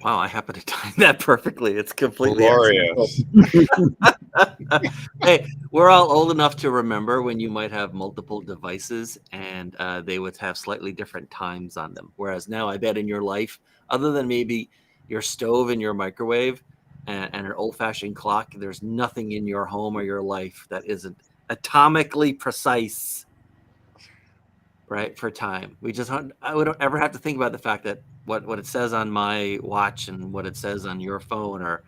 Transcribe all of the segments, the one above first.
Wow, I happen to time that perfectly. It's completely accidental. Glorious. Hey, we're all old enough to remember when you might have multiple devices and they would have slightly different times on them. Whereas now, I bet in your life, other than maybe your stove and your microwave and an old-fashioned clock, there's nothing in your home or your life that isn't atomically precise, right, for time. I wouldn't ever have to think about the fact that what it says on my watch and what it says on your phone are,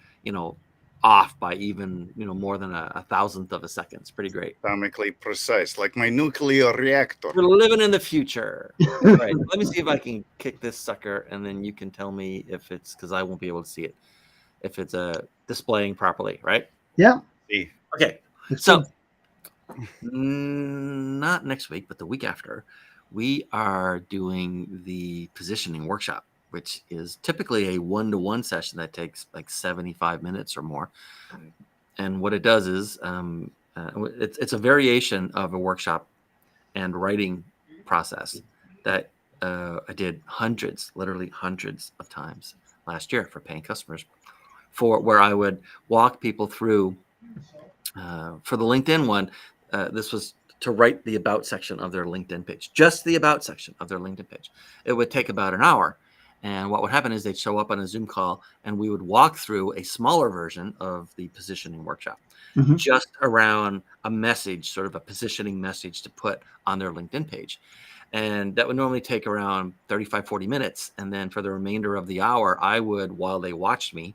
off by even, more than a thousandth of a second. It's pretty great. Atomically precise, like my nuclear reactor. We're living in the future. All right, let me see if I can kick this sucker, and then you can tell me if it's, because I won't be able to see it, if it's displaying properly, right? Yeah. See, Okay, Looks so good. not next week, but the week after, we are doing the positioning workshop, which is typically a 1-to-1 session that takes like 75 minutes or more. And what it does is it's a variation of a workshop and writing process that I did literally hundreds of times last year for paying customers, for where I would walk people through. For the LinkedIn one, this was to write the about section of their LinkedIn page, just the about section of their LinkedIn page. It would take about an hour. And what would happen is they'd show up on a Zoom call and we would walk through a smaller version of the positioning workshop, just around a message, sort of a positioning message to put on their LinkedIn page. And that would normally take around 35, 40 minutes. And then for the remainder of the hour, I would, while they watched me,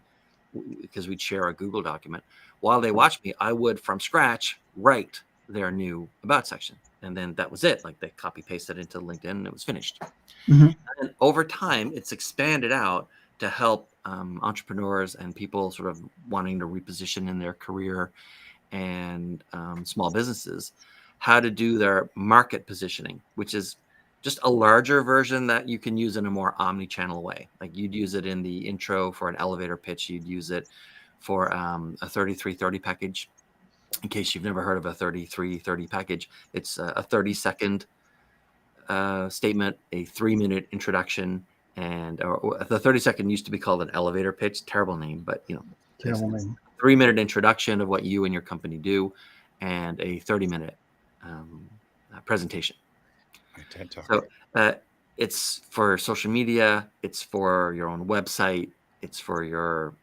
because we'd share a Google document, while they watched me, I would from scratch write their new about section. And then that was it. Like they copy pasted into LinkedIn and it was finished. And over time, it's expanded out to help entrepreneurs and people sort of wanting to reposition in their career and small businesses how to do their market positioning, which is just a larger version that you can use in a more omni-channel way. Like you'd use it in the intro for an elevator pitch. You'd use it for a 3330 package. In case you've never heard of a 3330 package, it's a 30-second statement, a 3-minute introduction, and the 30-second used to be called an elevator pitch. Terrible name, but Terrible name. 3-minute introduction of what you and your company do, and a 30-minute presentation. So it's for social media, it's for your own website, it's for your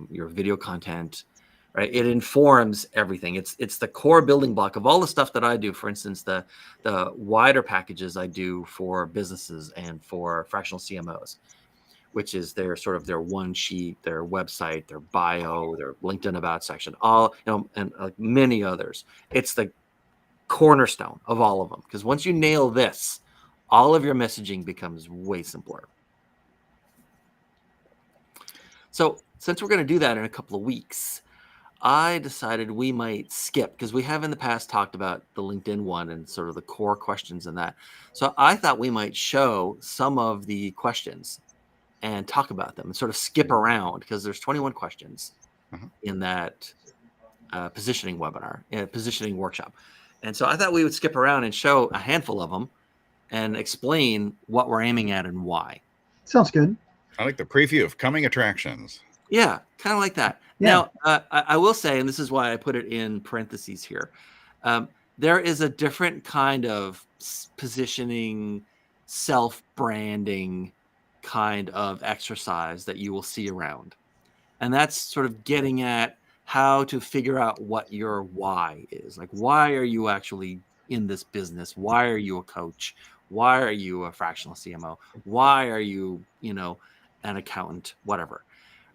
video content, right? It informs everything. It's the core building block of all the stuff that I do. For instance, the wider packages I do for businesses and for fractional CMOs, which is their sort of their one sheet, their website, their bio, their LinkedIn about section, all, and like many others. It's the cornerstone of all of them, because once you nail this, all of your messaging becomes way simpler. So since we're going to do that in a couple of weeks, I decided we might skip, because we have in the past talked about the LinkedIn one and sort of the core questions in that. So I thought we might show some of the questions and talk about them and sort of skip around, because there's 21 questions in that positioning webinar, positioning workshop. And so I thought we would skip around and show a handful of them and explain what we're aiming at and why. Sounds good. I like the preview of coming attractions. Yeah, kind of like that. Yeah. Now, I will say, and this is why I put it in parentheses here, there is a different kind of positioning, self-branding kind of exercise that you will see around. And that's sort of getting at how to figure out what your why is. Like, why are you actually in this business? Why are you a coach? Why are you a fractional CMO? Why are you, an accountant, whatever,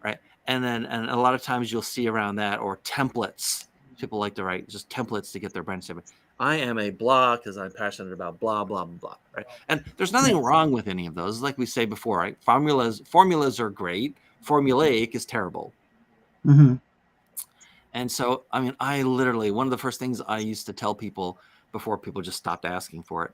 right? And a lot of times you'll see around that, or templates. People like to write just templates to get their brand statement. I am a blah because I'm passionate about blah, blah, blah, right? And there's nothing wrong with any of those. Like we say before, right? Formulas are great. Formulaic is terrible. And so, I mean, I literally, one of the first things I used to tell people before people just stopped asking for it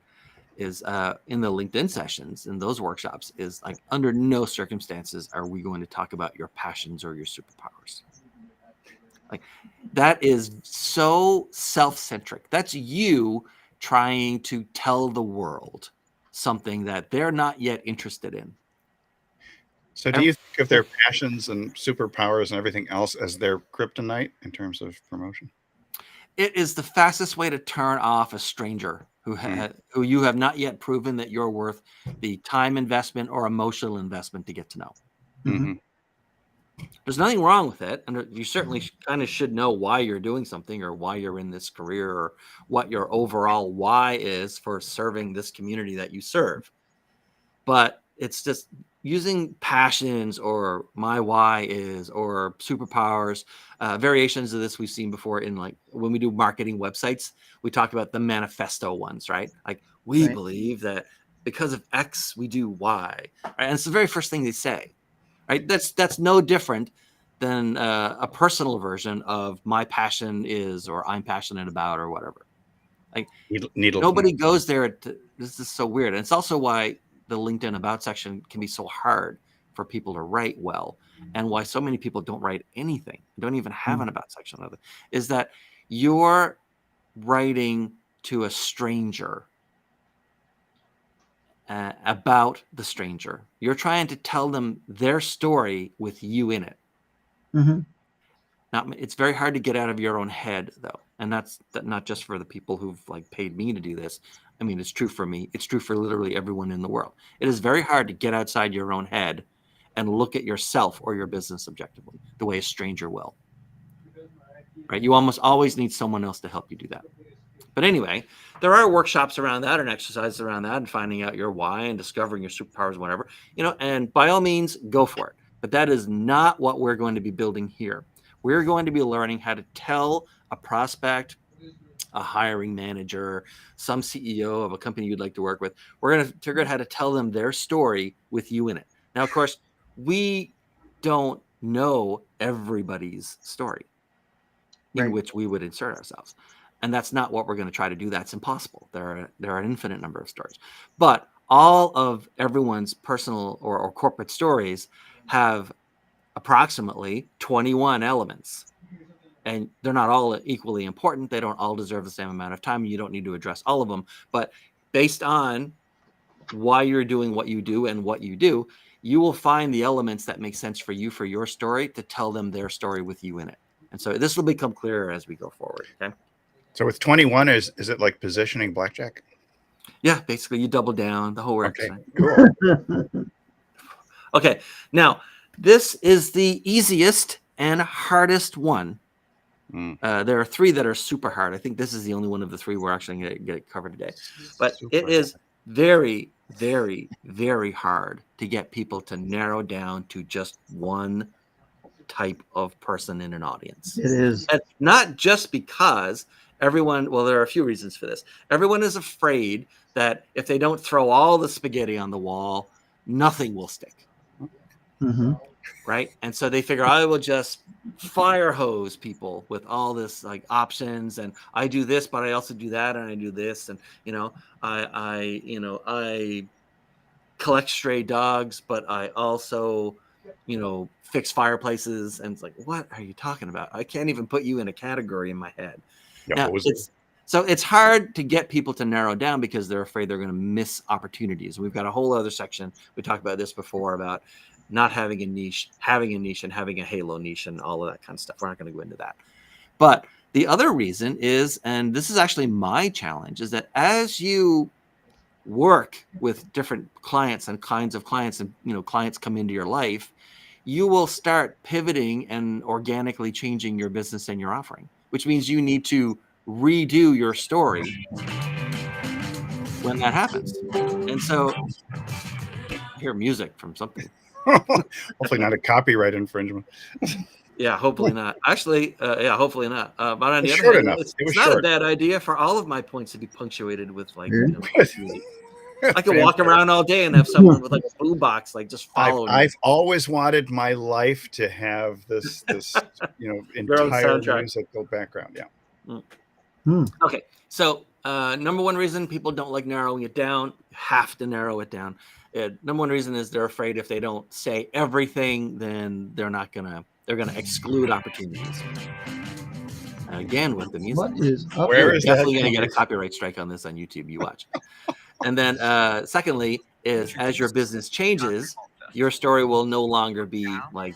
is in the LinkedIn sessions, in those workshops, is like, under no circumstances are we going to talk about your passions or your superpowers. Like, that is so self-centric. That's you trying to tell the world something that they're not yet interested in. So do you think of their passions and superpowers and everything else as their kryptonite in terms of promotion? It is the fastest way to turn off a stranger who you have not yet proven that you're worth the time investment or emotional investment to get to know. Mhm. There's nothing wrong with it, and you certainly kind of should know why you're doing something or why you're in this career or what your overall why is for serving this community that you serve. But it's just using passions or my why is or superpowers, variations of this we've seen before in like when we do marketing websites, we talk about the manifesto ones, right? Like we Right. believe that because of X, we do Y, right? And it's the very first thing they say, right? That's no different than a personal version of my passion is or I'm passionate about or whatever. Like Needle nobody goes there to, this is so weird. And it's also why the LinkedIn about section can be so hard for people to write well, and why so many people don't write anything, don't even have an about section of it, is that you're writing to a stranger about the stranger. You're trying to tell them their story with you in it. Mm-hmm. It's very hard to get out of your own head, though, and that's not just for the people who've like paid me to do this. I mean, it's true for me. It's true for literally everyone in the world. It is very hard to get outside your own head and look at yourself or your business objectively the way a stranger will. Right? You almost always need someone else to help you do that. But anyway, there are workshops around that and exercises around that and finding out your why and discovering your superpowers, whatever, and by all means, go for it. But that is not what we're going to be building here. We're going to be learning how to tell a prospect, a hiring manager, some CEO of a company you'd like to work with. We're going to figure out how to tell them their story with you in it. Now, of course, we don't know everybody's story in which we would insert ourselves. And that's not what we're going to try to do. That's impossible. There are an infinite number of stories. But all of everyone's personal or corporate stories have approximately 21 elements. And they're not all equally important. They don't all deserve the same amount of time. You don't need to address all of them. But based on why you're doing what you do and what you do, you will find the elements that make sense for you, for your story, to tell them their story with you in it. And so this will become clearer as we go forward. Okay. So with 21, is it like positioning blackjack? Yeah, basically you double down the whole works. Okay, Right? cool. Okay. Now, this is the easiest and hardest one. There are three that are super hard. I think this is the only one of the three we're actually going to get covered today. But it is very, very, very hard to get people to narrow down to just one type of person in an audience. It is. And not just because everyone, well, there are a few reasons for this. Everyone is afraid that if they don't throw all the spaghetti on the wall, nothing will stick. Mm-hmm. Right. And so they figure I will just fire hose people with all this like options. And I do this, but I also do that. And I do this. And, I collect stray dogs, but I also, fix fireplaces. And it's like, what are you talking about? I can't even put you in a category in my head. Yeah, Now, it's hard to get people to narrow down because they're afraid they're going to miss opportunities. We've got a whole other section. We talked about this before about not having a niche, having a niche, and having a halo niche and all of that kind of stuff. We're not going to go into that. But the other reason is, and this is actually my challenge, is that as you work with different clients and kinds of clients and, clients come into your life, you will start pivoting and organically changing your business and your offering, which means you need to redo your story when that happens. And so I hear music from something. Hopefully not a copyright infringement. Yeah, hopefully not. Actually, hopefully not. But on the It's other short hand, enough. it's It was not short. a bad idea for all of my points to be punctuated with like Yeah. music. I can walk around all day and have someone with like a boombox like just following me. I've always wanted my life to have this entire soundtrack. musical background. Yeah. Okay, so number one reason people don't like narrowing it down, you have to narrow it down. Number one reason is they're afraid if they don't say everything, then they're gonna exclude opportunities. And again, with the music, What is up? Where you're is definitely that gonna get a coming copyright strike on this on YouTube. You watch. And then secondly is as your business changes, your story will no longer be like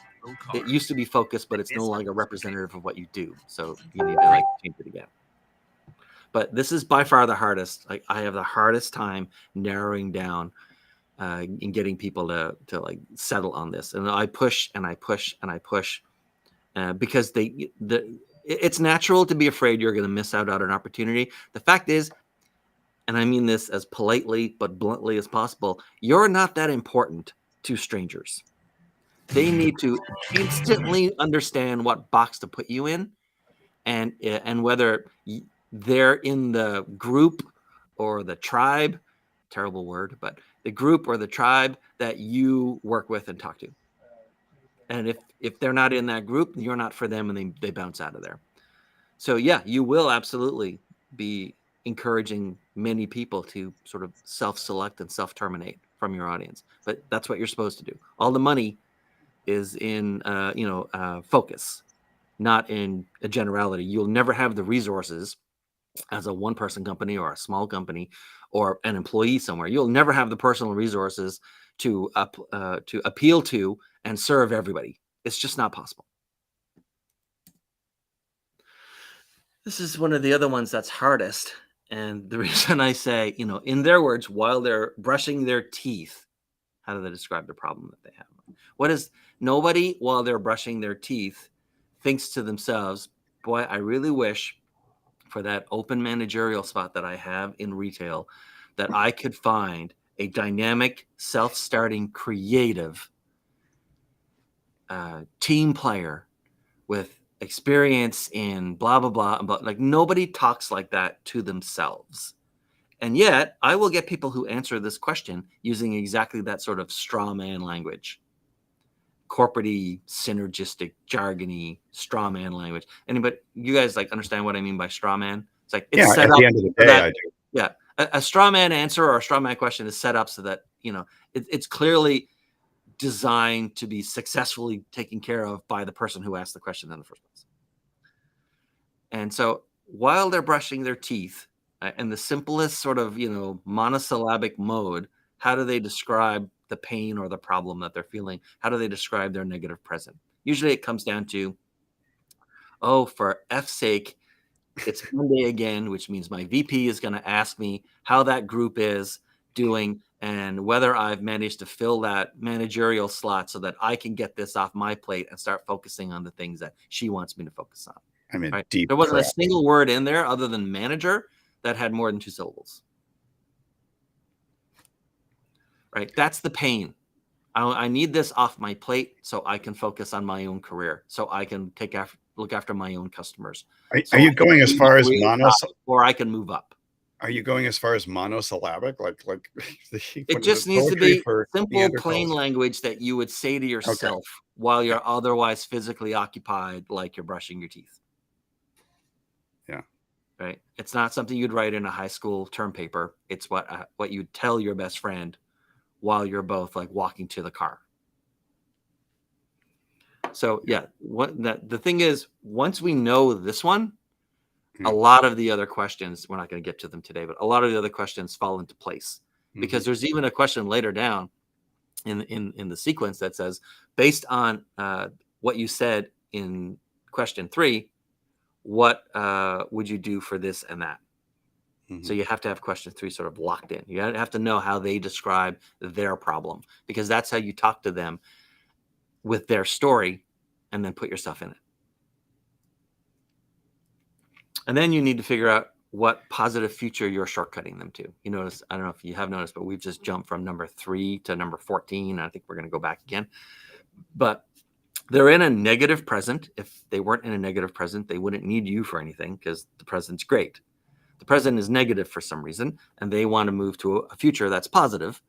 it used to be focused, but it's no longer representative of what you do. So you need to like change it again. But this is by far the hardest. Like I have the hardest time narrowing down and getting people to like settle on this. And I push and I push and I push because it's natural to be afraid you're going to miss out on an opportunity. The fact is, and I mean this as politely but bluntly as possible, you're not that important to strangers. They need to instantly understand what box to put you in, and whether they're in the group or the tribe, terrible word, but the group or the tribe that you work with and talk to. And if they're not in that group, you're not for them, and they bounce out of there. So yeah, you will absolutely be encouraging many people to sort of self-select and self-terminate from your audience, but that's what you're supposed to do. All the money is in focus, not in a generality. You'll never have the resources as a one-person company or a small company or an employee somewhere. You'll never have the personal resources to appeal to and serve everybody. It's just not possible. This is one of the other ones that's hardest. And the reason I say, in their words, while they're brushing their teeth, how do they describe the problem that they have? What is nobody while they're brushing their teeth thinks to themselves, boy, I really wish for that open managerial spot that I have in retail that I could find a dynamic, self-starting, creative team player with experience in blah, blah, blah. But like nobody talks like that to themselves. And yet I will get people who answer this question using exactly that sort of straw man language. Corporate-y, synergistic, jargony, straw man language. Anybody, you guys like understand what I mean by straw man? It's like it's set at up the end of the day, that, I do. Yeah, a straw man answer or a straw man question is set up so that it's clearly designed to be successfully taken care of by the person who asked the question in the first place. And so while they're brushing their teeth, in the simplest sort of monosyllabic mode, how do they describe the pain or the problem that they're feeling? How do they describe their negative present? Usually it comes down to, oh, for F's sake, it's Monday again, which means my VP is going to ask me how that group is doing and whether I've managed to fill that managerial slot so that I can get this off my plate and start focusing on the things that she wants me to focus on. I'm in Right? deep. There wasn't crap. a single word in there other than manager that had more than 2 syllables. Right? That's the pain. I need this off my plate so I can focus on my own career, so I can look after my own customers. Are you going as far as or I can move up? Are you going as far as monosyllabic? Like it just needs to be simple, plain language that you would say to yourself while you're otherwise physically occupied, like you're brushing your teeth. Yeah. Right. It's not something you'd write in a high school term paper. It's what you'd tell your best friend while you're both like walking to the car. So yeah, the thing is, once we know this one, a lot of the other questions, we're not going to get to them today, but a lot of the other questions fall into place because there's even a question later down in the sequence that says, based on what you said in question 3, what would you do for this and that? So you have to have question 3 sort of locked in. You have to know how they describe their problem, because that's how you talk to them with their story and then put yourself in it. And then you need to figure out what positive future you're shortcutting them to. You notice, I don't know if you have noticed, but we've just jumped from number 3 to number 14. I think we're going to go back again. But they're in a negative present. If they weren't in a negative present, they wouldn't need you for anything because the present's great. The present is negative for some reason, and they want to move to a future that's positive.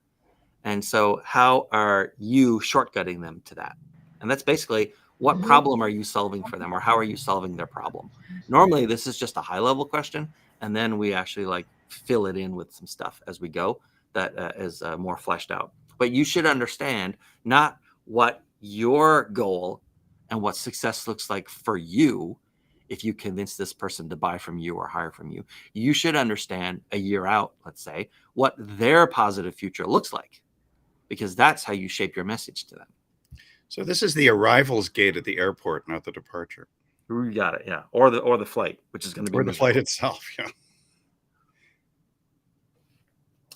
And so how are you shortcutting them to that? And that's basically, what problem are you solving for them, or how are you solving their problem? Normally, this is just a high-level question, and then we actually like fill it in with some stuff as we go that is more fleshed out. But you should understand not what your goal and what success looks like for you if you convince this person to buy from you or hire from you. You should understand a year out, let's say, what their positive future looks like. because that's how you shape your message to them. So this is the arrivals gate at the airport, not the departure. You got it, yeah. Or the flight, which is going to be Or the miserable. flight itself, yeah.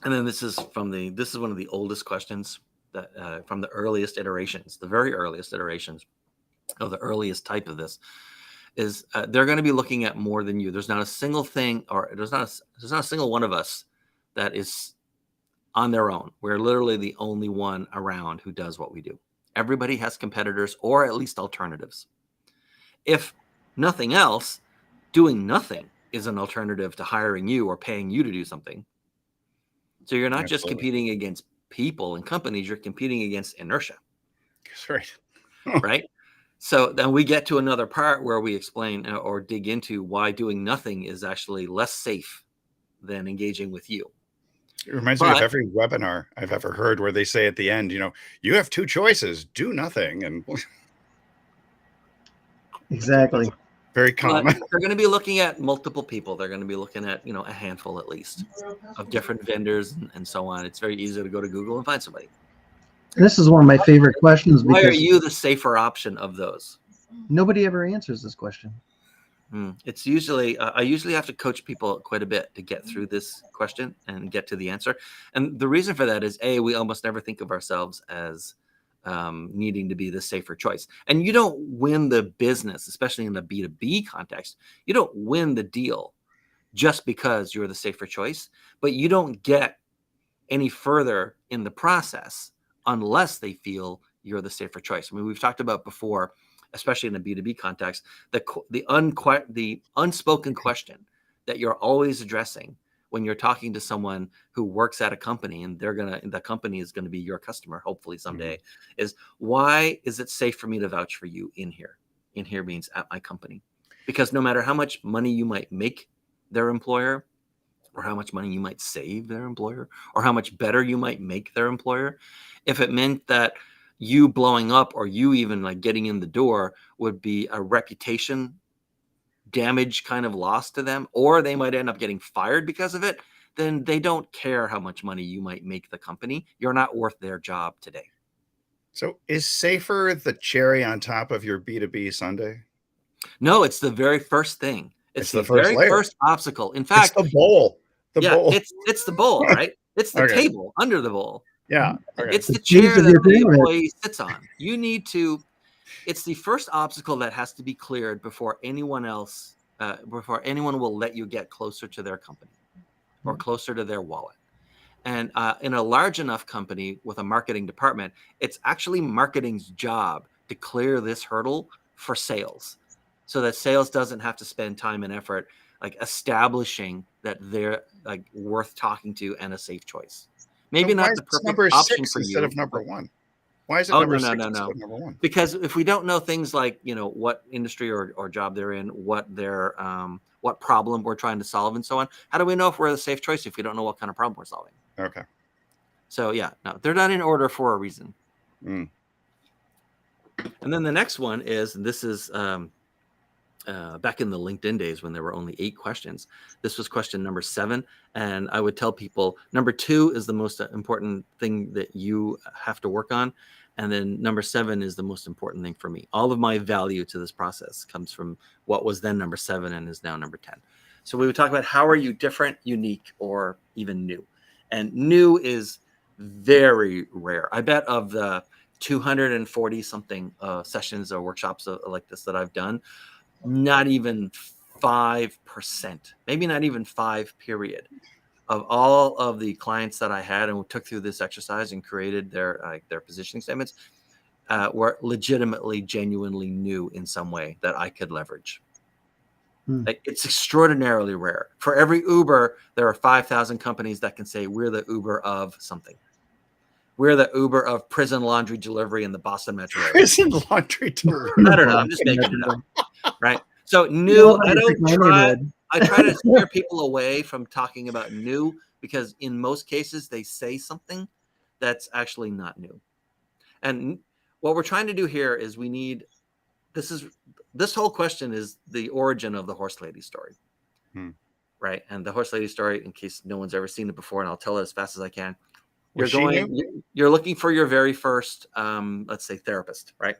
And then this is one of the oldest questions that from the earliest iterations, the very earliest iterations of the earliest type of this is they're going to be looking at more than you. There's not a single thing, or there's not a single one of us that is on their own. We're literally the only one around who does what we do. Everybody has competitors or at least alternatives. If nothing else, doing nothing is an alternative to hiring you or paying you to do something. So you're not just competing against people and companies, you're competing against inertia. That's right. Right? So then we get to another part where we explain or dig into why doing nothing is actually less safe than engaging with you. It reminds me of every webinar I've ever heard where they say at the end, you have two choices, do nothing. And exactly. Very common. But they're going to be looking at multiple people. They're going to be looking at, a handful at least of different vendors and so on. It's very easy to go to Google and find somebody. This is one of my favorite questions Why are because you the safer option of those? nobody ever answers this question. It's usually, I usually have to coach people quite a bit to get through this question and get to the answer. And the reason for that is we almost never think of ourselves as needing to be the safer choice. And you don't win the business, especially in the B2B context. You don't win the deal just because you're the safer choice, but you don't get any further in the process unless they feel you're the safer choice. I mean, we've talked about before, especially in a B2B context, the unspoken question that you're always addressing when you're talking to someone who works at a company and the company is going to be your customer, hopefully someday, is why is it safe for me to vouch for you in here? In here means at my company. Because no matter how much money you might make their employer, or how much money you might save their employer, or how much better you might make their employer, if it meant that you blowing up or you even like getting in the door would be a reputation damage kind of loss to them, or they might end up getting fired because of it, then they don't care how much money you might make the company. You're not worth their job today. So is safer the cherry on top of your B2B sundae? No, it's the very first thing. It's the first very layer. first obstacle. In fact, it's the bowl. Bowl. It's the bowl, right? It's the Okay. table under the bowl. Yeah. Okay. It's the The base chair of that your the pyramid. employee sits on. You need to, it's the first obstacle that has to be cleared before anyone else, before anyone will let you get closer to their company or closer to their wallet. And in a large enough company with a marketing department, it's actually marketing's job to clear this hurdle for sales so that sales doesn't have to spend time and effort like establishing that they're like worth talking to and a safe choice. Maybe So why not is the this perfect number option 6 for instead you of number 1? Why is it Oh, number no, 6 no, instead no. of number 1? Because if we don't know things like, what industry or job they're in, what their what problem we're trying to solve and so on, how do we know if we're the safe choice if we don't know what kind of problem we're solving? Okay. So yeah, no, they're not in order for a reason. Mm. And then the next one is, and this is back in the LinkedIn days when there were only 8 questions. This was question number 7. And I would tell people number 2 is the most important thing that you have to work on. And then number 7 is the most important thing for me. All of my value to this process comes from what was then number 7 and is now number 10. So we would talk about how are you different, unique, or even new. And new is very rare. I bet of the 240 something sessions or workshops like this that I've done, not even 5%, maybe not even 5 period of all of the clients that I had and took through this exercise and created their positioning statements were legitimately, genuinely new in some way that I could leverage. Like, it's extraordinarily rare. For every Uber, there are 5,000 companies that can say we're the Uber of something. We're the Uber of prison laundry delivery in the Boston metro area. Prison laundry delivery. I don't know. I'm just making it up. Right. So new, I try to steer people away from talking about new because in most cases they say something that's actually not new. And what we're trying to do here is this whole question is the origin of the horse lady story. Right. And the horse lady story, in case no one's ever seen it before, and I'll tell it as fast as I can. You're Was she new? you're looking for your very first, let's say, therapist, right?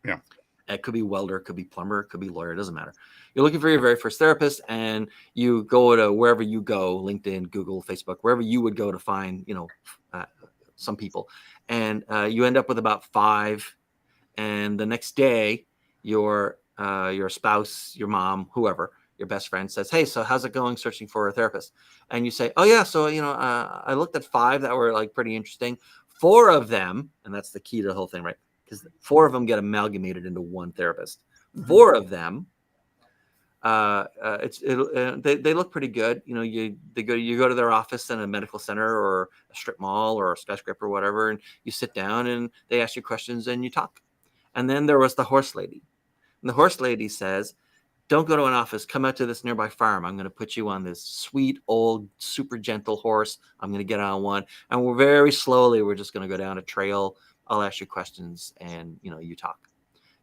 Yeah. It could be welder, it could be plumber, it could be lawyer, it doesn't matter. You're looking for your very first therapist, and you go to wherever you go, LinkedIn, Google, Facebook, wherever you would go to find, some people, and you end up with about 5. And the next day, your spouse, your mom, whoever, your best friend says, "Hey, so how's it going searching for a therapist?" And you say, "Oh yeah, so I looked at 5 that were like pretty interesting. 4 of them, and that's the key to the whole thing, right? Because 4 of them get amalgamated into one therapist. 4 of them, they look pretty good. You go to their office in a medical center or a strip mall or a skyscraper or whatever, and you sit down and they ask you questions and you talk. And then there was the horse lady. And the horse lady says, don't go to an office. Come out to this nearby farm. I'm going to put you on this sweet, old, super gentle horse. I'm going to get on one. And we're just going to go down a trail. I'll ask you questions and, you talk.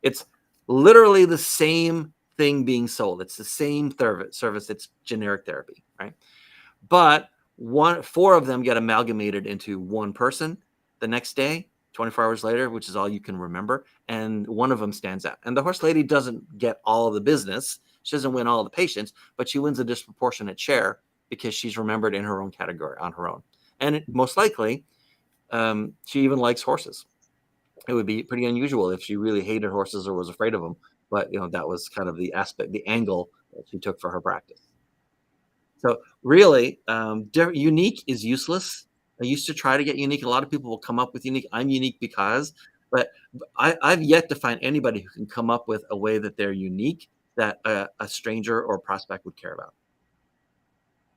It's literally the same thing being sold. It's the same service. It's generic therapy, right? But 4 of them get amalgamated into one person the next day, 24 hours later, which is all you can remember, and one of them stands out. And the horse lady doesn't get all of the business. She doesn't win all the patients, but she wins a disproportionate share because she's remembered in her own category on her own. And most likely, she even likes horses. It would be pretty unusual if she really hated horses or was afraid of them. But, that was kind of the angle that she took for her practice. So really, unique is useless. I used to try to get unique. A lot of people will come up with unique. I'm unique because, but I've yet to find anybody who can come up with a way that they're unique that a stranger or prospect would care about.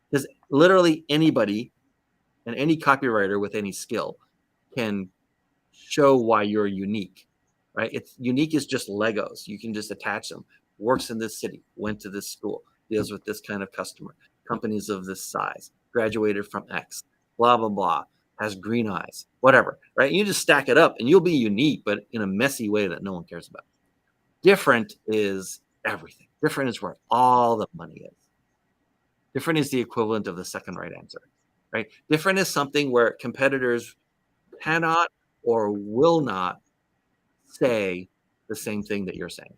Because literally anybody and any copywriter with any skill can show why you're unique, right? It's unique is just Legos. You can just attach them. Works in this city, went to this school, deals with this kind of customer, companies of this size, graduated from X, blah, blah, blah, has green eyes, whatever, right? You just stack it up and you'll be unique, but in a messy way that no one cares about. Different is everything. Different is where all the money is. Different is the equivalent of the second right answer, right? Different is something where competitors cannot or will not say the same thing that you're saying.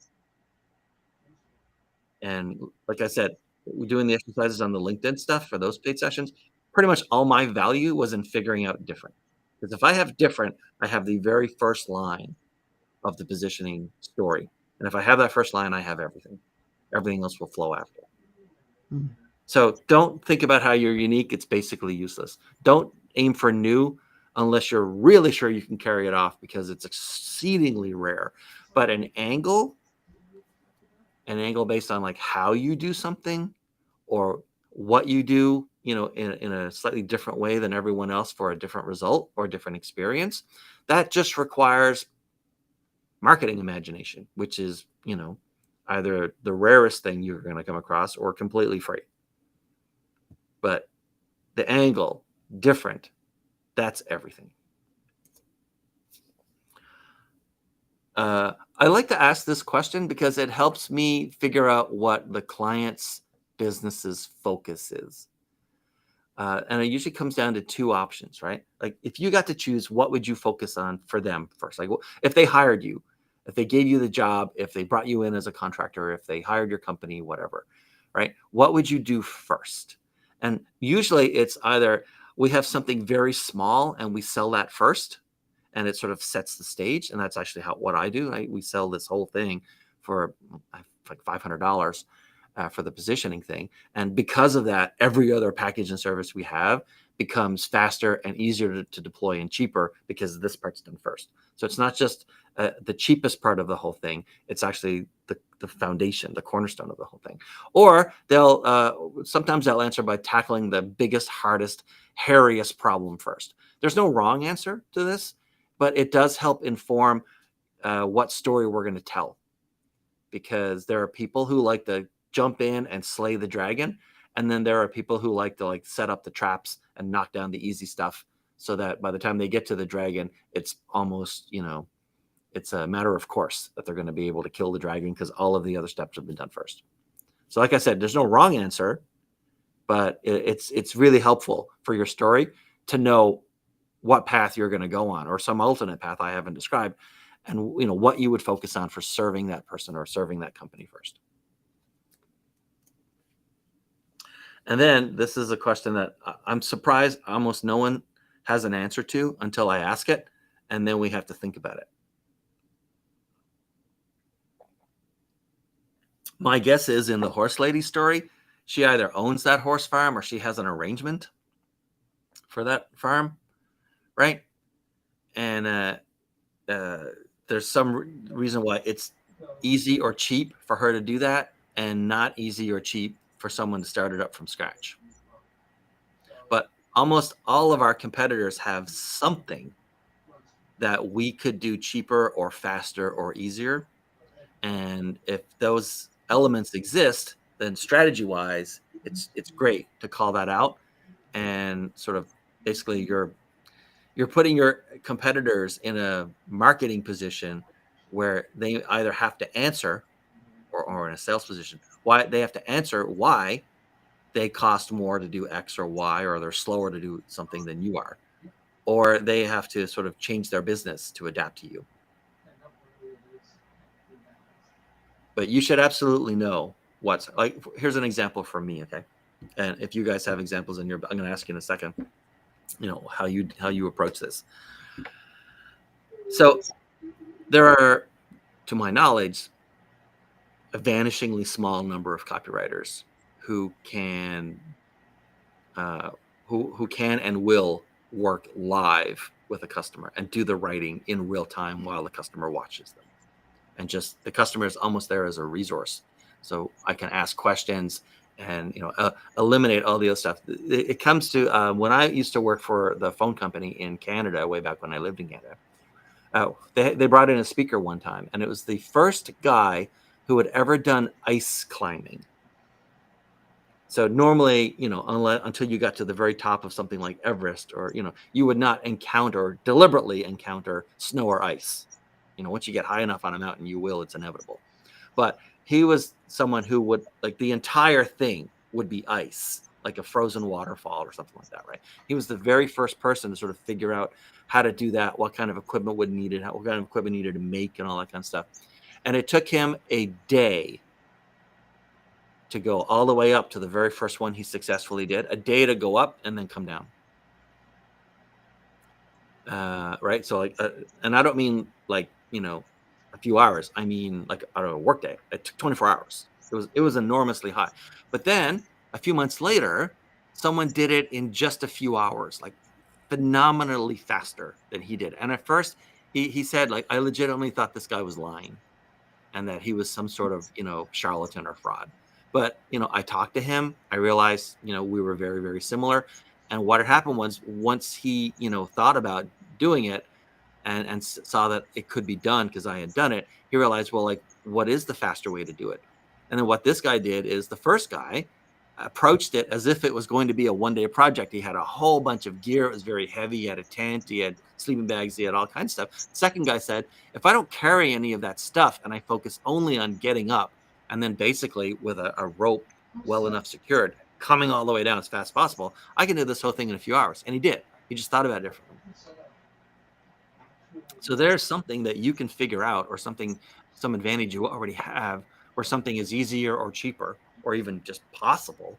And like I said, we're doing the exercises on the LinkedIn stuff for those paid sessions. Pretty much all my value was in figuring out different. Because if I have different, I have the very first line of the positioning story. And if I have that first line, I have everything. Everything else will flow after. Hmm. So don't think about how you're unique. It's basically useless. Don't aim for new unless you're really sure you can carry it off, because it's exceedingly rare. But an angle based on like how you do something or what you do, in a slightly different way than everyone else for a different result or a different experience, that just requires marketing imagination, which is, either the rarest thing you're going to come across or completely free. But the angle, different, that's everything. I like to ask this question because it helps me figure out what the client's business's focus is. And it usually comes down to 2 options, right? Like if you got to choose, what would you focus on for them first? Like if they hired you, if they gave you the job, if they brought you in as a contractor, if they hired your company, whatever, right? What would you do first? And usually it's either we have something very small and we sell that first, and it sort of sets the stage. And that's actually what I do. We sell this whole thing for like $500 for the positioning thing. And because of that, every other package and service we have becomes faster and easier to deploy and cheaper because this part's done first. So it's not just the cheapest part of the whole thing. It's actually the foundation, the cornerstone of the whole thing. Or sometimes they'll answer by tackling the biggest, hardest, hairiest problem first. There's no wrong answer to this, but it does help inform what story we're going to tell. Because there are people who like to jump in and slay the dragon. And then there are people who like to set up the traps and knock down the easy stuff so that by the time they get to the dragon, it's almost, it's a matter of course that they're going to be able to kill the dragon because all of the other steps have been done first. So like I said, there's no wrong answer, but it's really helpful for your story to know what path you're going to go on, or some alternate path I haven't described, and what you would focus on for serving that person or serving that company first. And then this is a question that I'm surprised almost no one has an answer to until I ask it, and then we have to think about it. My guess is, in the horse lady story, she either owns that horse farm or she has an arrangement for that farm, right? And there's some reason why it's easy or cheap for her to do that, and not easy or cheap for someone to start it up from scratch. But almost all of our competitors have something that we could do cheaper or faster or easier. And if those elements exist, then strategy-wise, it's great to call that out, and sort of basically you're putting your competitors in a marketing position where they either have to answer, or in a sales position, why they have to answer why they cost more to do X or Y, or they're slower to do something than you are, or they have to sort of change their business to adapt to you. But you should absolutely know what's like. Here's an example from me, okay? And if you guys have examples I'm going to ask you in a second, how you approach this. So there are, to my knowledge, a vanishingly small number of copywriters who can and will work live with a customer and do the writing in real time while the customer watches them. And just the customer is almost there as a resource. So I can ask questions and eliminate all the other stuff. It comes to when I used to work for the phone company in Canada, way back when I lived in Canada. They brought in a speaker one time, and it was the first guy who had ever done ice climbing. So normally, until you got to the very top of something like Everest, or you would not deliberately encounter snow or ice. Once you get high enough on a mountain, you will. It's inevitable. But he was someone who would, like, the entire thing would be ice, like a frozen waterfall or something like that, right? He was the very first person to sort of figure out how to do that, what kind of equipment would needed, what kind of equipment needed to make, and all that kind of stuff. And it took him a day to go all the way up to the very first one he successfully did. A day to go up and then come down. Right? So and I don't mean like, a few hours. I mean like a work day. It took 24 hours. It was enormously high. But then a few months later, someone did it in just a few hours, like phenomenally faster than he did. And at first he said, like, I legitimately thought this guy was lying and that he was some sort of, charlatan or fraud. But, I talked to him. I realized, we were very, very similar. And what had happened was, once he, thought about doing it and saw that it could be done because I had done it, he realized, well, like, what is the faster way to do it? And then what this guy did is, the first guy approached it as if it was going to be a one-day project. He had a whole bunch of gear. It was very heavy. He had a tent. He had sleeping bags. He had all kinds of stuff. The second guy said, if I don't carry any of that stuff and I focus only on getting up, and then basically with a rope well enough secured, coming all the way down as fast as possible, I can do this whole thing in a few hours. And he did. He just thought about it differently. So there's something that you can figure out, or some advantage you already have, where something is easier or cheaper, or even just possible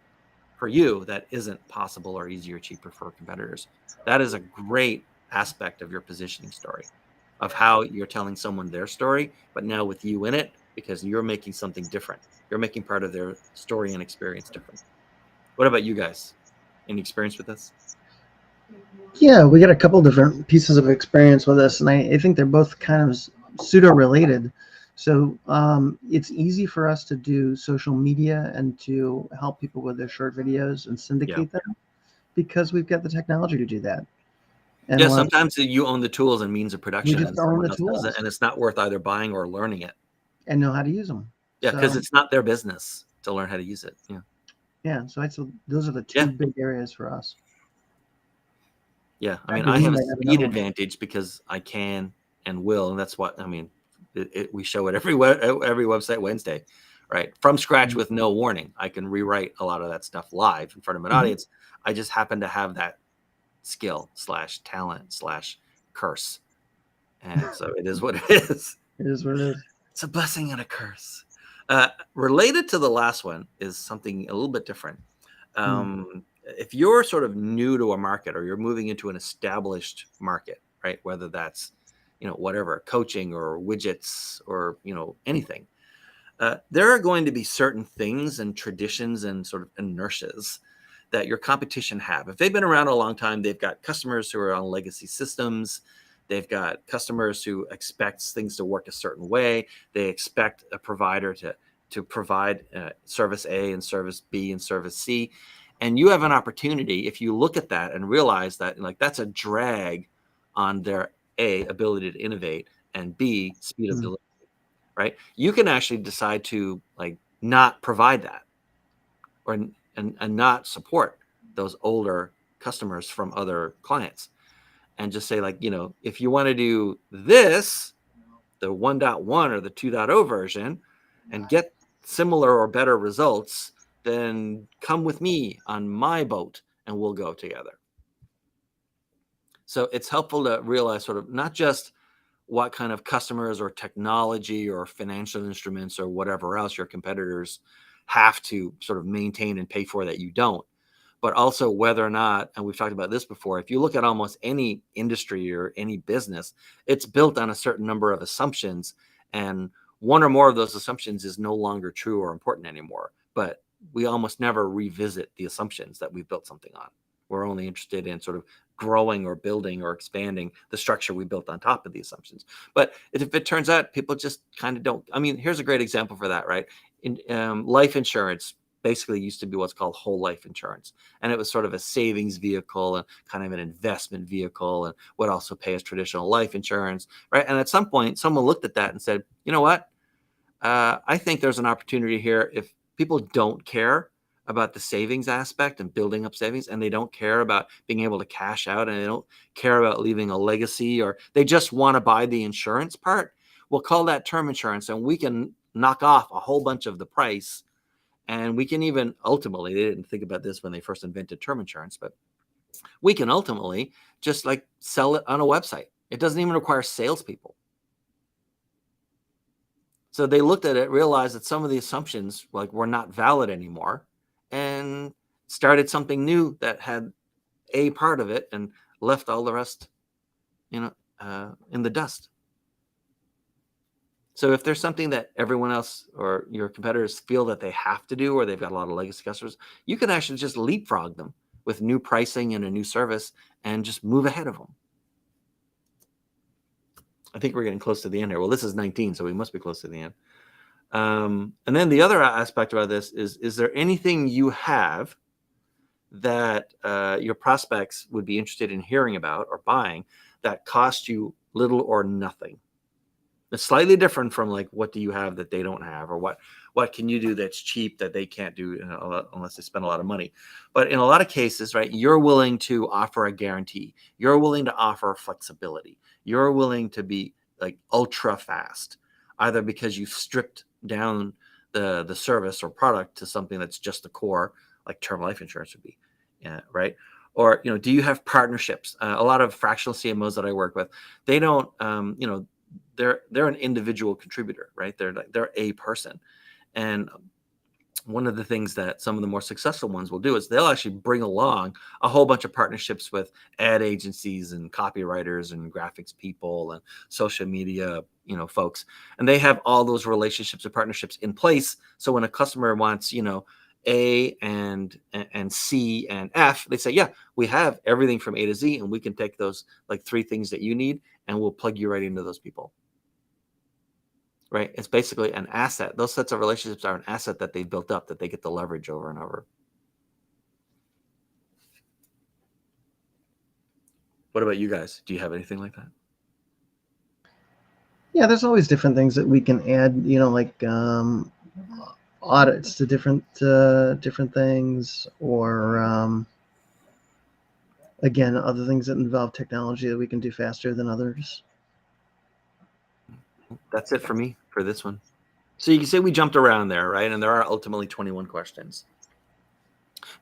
for you that isn't possible or easier or cheaper for competitors. That is a great aspect of your positioning story, of how you're telling someone their story, but now with you in it, because you're making something different. You're making part of their story and experience different. What about you guys? Any experience with this? Yeah, we got a couple different pieces of experience with this, and I think they're both kind of pseudo-related. So it's easy for us to do social media and to help people with their short videos and syndicate them, because we've got the technology to do that. And sometimes you own the tools and means of production. You just own the tools. And it's not worth either buying or learning it. And know how to use them. Yeah, because it's not their business to learn how to use it. Yeah. Yeah, so those are the two big areas for us. Yeah, I mean, I have a speed advantage because I can and will, and that's what, I mean, we show it every website Wednesday, right? From scratch with no warning. I can rewrite a lot of that stuff live in front of an audience. I just happen to have that skill / talent / curse. And so it is what it is. It is what it is. It's a blessing and a curse. Related to the last one is something a little bit different. If you're sort of new to a market or you're moving into an established market, right? Whether that's, whatever, coaching or widgets or, anything, there are going to be certain things and traditions and sort of inertias that your competition have. If they've been around a long time, they've got customers who are on legacy systems. They've got customers who expect things to work a certain way. They expect a provider to provide service A and service B and service C. And you have an opportunity, if you look at that and realize that that's a drag on their A, ability to innovate, and B, speed of delivery, right? You can actually decide to not provide that and not support those older customers from other clients. And just say if you want to do this, the 1.1 or the 2.0 version, and get similar or better results, then come with me on my boat and we'll go together. So it's helpful to realize sort of not just what kind of customers or technology or financial instruments or whatever else your competitors have to sort of maintain and pay for that you don't, but also whether or not, and we've talked about this before, if you look at almost any industry or any business, it's built on a certain number of assumptions, and one or more of those assumptions is no longer true or important anymore. But we almost never revisit the assumptions that we built something on. We're only interested in sort of growing or building or expanding the structure we built on top of the assumptions. But if it turns out people just kind of don't, here's a great example for that, right? In life insurance, basically used to be what's called whole life insurance. And it was sort of a savings vehicle and kind of an investment vehicle and would also pay as traditional life insurance, right? And at some point, someone looked at that and said, you know what? I think there's an opportunity here. If people don't care about the savings aspect and building up savings, and they don't care about being able to cash out, and they don't care about leaving a legacy, or they just want to buy the insurance part, we'll call that term insurance, and we can knock off a whole bunch of the price. And we can even ultimately, they didn't think about this when they first invented term insurance, but we can ultimately just sell it on a website. It doesn't even require salespeople. So they looked at it, realized that some of the assumptions were not valid anymore, and started something new that had a part of it and left all the rest, in the dust. So if there's something that everyone else or your competitors feel that they have to do, or they've got a lot of legacy customers, you can actually just leapfrog them with new pricing and a new service and just move ahead of them. I think we're getting close to the end here. Well, this is 19, so we must be close to the end. And then the other aspect about this is there anything you have that your prospects would be interested in hearing about or buying that cost you little or nothing? It's slightly different from what do you have that they don't have, or what can you do that's cheap that they can't do unless they spend a lot of money. But in a lot of cases, right, you're willing to offer a guarantee. You're willing to offer flexibility. You're willing to be ultra fast, either because you've stripped down the service or product to something that's just the core, like term life insurance would be, right? Or do you have partnerships? A lot of fractional CMOs that I work with, they don't, they're an individual contributor, right? They're a person. And one of the things that some of the more successful ones will do is they'll actually bring along a whole bunch of partnerships with ad agencies and copywriters and graphics people and social media, folks. And they have all those relationships and partnerships in place. So when a customer wants, A and C and F, they say, yeah, we have everything from A to Z, and we can take those 3 things that you need, and we'll plug you right into those people. Right? It's basically an asset. Those sets of relationships are an asset that they built up that they get to leverage over and over. What about you guys? Do you have anything like that? Yeah, there's always different things that we can add, audits to different things, or again, other things that involve technology that we can do faster than others. That's it for me for this one. So you can say we jumped around there, right? And there are ultimately 21 questions.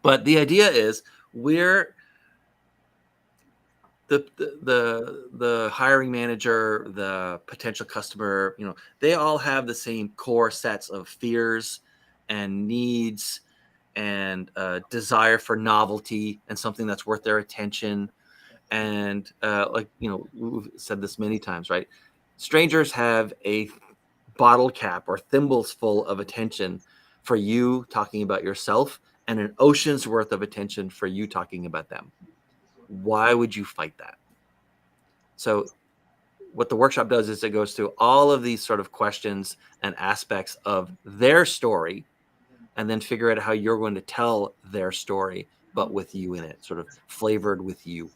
But the idea is the hiring manager, the potential customer, they all have the same core sets of fears and needs and desire for novelty and something that's worth their attention. And we've said this many times, right? Strangers have a bottle cap or thimbles full of attention for you talking about yourself and an ocean's worth of attention for you talking about them. Why would you fight that? So what the workshop does is it goes through all of these sort of questions and aspects of their story and then figure out how you're going to tell their story, but with you in it, sort of flavored with you.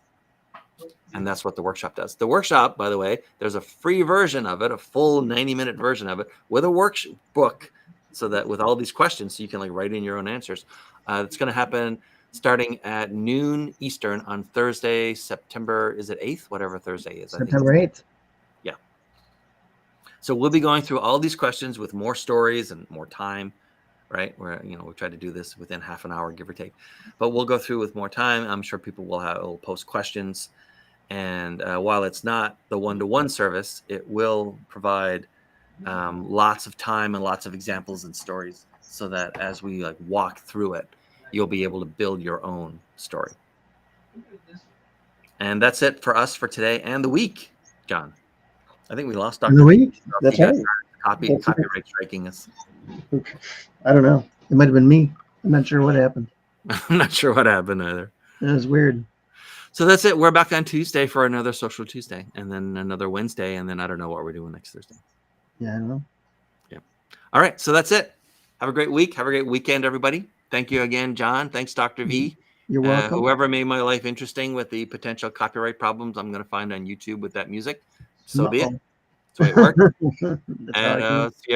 And that's what the workshop does. The workshop, by the way, there's a free version of it, a full 90-minute version of it with a workbook, so that with all these questions, so you can write in your own answers. It's going to happen starting at noon Eastern on Thursday, September, is it 8th? Whatever Thursday is. September 8th. Yeah. So we'll be going through all these questions with more stories and more time, right? Where, we try to do this within half an hour, give or take. But we'll go through with more time. I'm sure people will post questions. And while it's not the one-to-one service, it will provide lots of time and lots of examples and stories so that as we walk through it, you'll be able to build your own story. And that's it for us for today and the week, John. I think we lost Dr. The week? That's right. Copyright striking us. I don't know. It might have been me. I'm not sure what happened. I'm not sure what happened either. It was weird. So that's it. We're back on Tuesday for another Social Tuesday, and then another Wednesday, and then I don't know what we're doing next Thursday. Yeah, I don't know. Yeah. All right. So that's it. Have a great week. Have a great weekend, everybody. Thank you again, John. Thanks, Dr. V. You're welcome. Whoever made my life interesting with the potential copyright problems I'm going to find on YouTube with that music. So be it. That's the way it works. And see